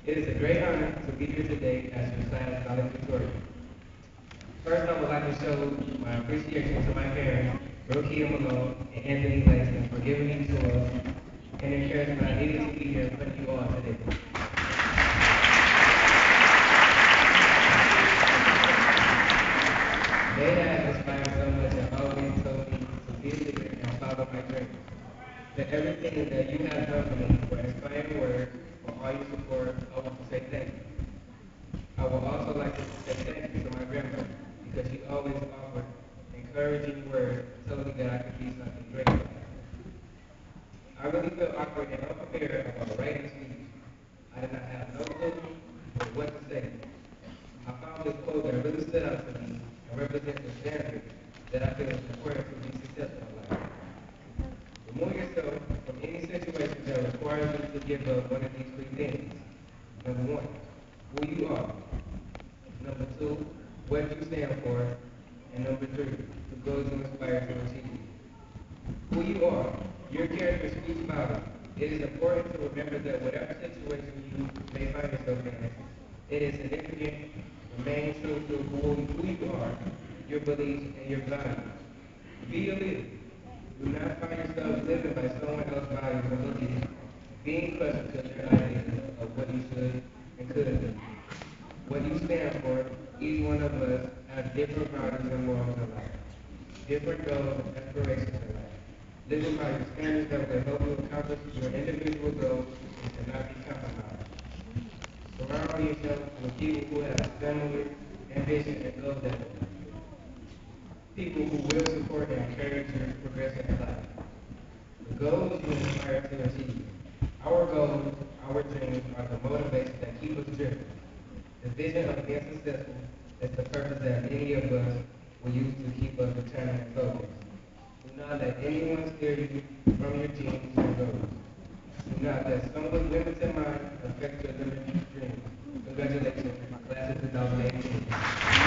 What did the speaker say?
It is a great honor to be here today as your class valedictorian. First, I would like to show my appreciation to my parents, Rokia Malone and Anthony Langston, for giving me tools and encouragement I needed to be here in front of you all today. They have inspired so much and always told me to be a leader and follow my dreams. For everything that you have done for me, for inspiring words, for all your support, I want to say thank you. I would also like to say thank you to my grandmother because she always offered encouraging words and told me that I could be something great. I really felt awkward and unprepared about writing a speech. I did not have no clue of what to say. I found this quote that really stood out to me and represents the standard that I feel is important to be successful in life. Remove yourself from any situation that requires you to give up one of these three things. Number one, who you are. Number two, what you stand for. And number three, the goals you aspire to achieve. Who you are, your character speaks volumes. It is important to remember that whatever situation you may find yourself in, it is significant. Remain true to who you are, your beliefs, and your values. Be a leader. Do not find yourself living by someone else's values and beliefs, being crushed because your ideas of what you should and could do. What you stand for, each one of us has different values and morals in life, different goals and aspirations in life. Living by your standards that will help you accomplish your individual goals and cannot be compromised. Surround yourself with people who have similar ambition and goals that people who will support and encourage your progression in life. The goals you aspire to achieve. Our goals, our dreams are the motivation that keep us driven. The vision of being successful is the purpose that many of us will use to keep us determined and focused. Do not let anyone steer you from your dreams and goals. Do not let someone's limited mind affect your limited dreams. Congratulations, class of 2018.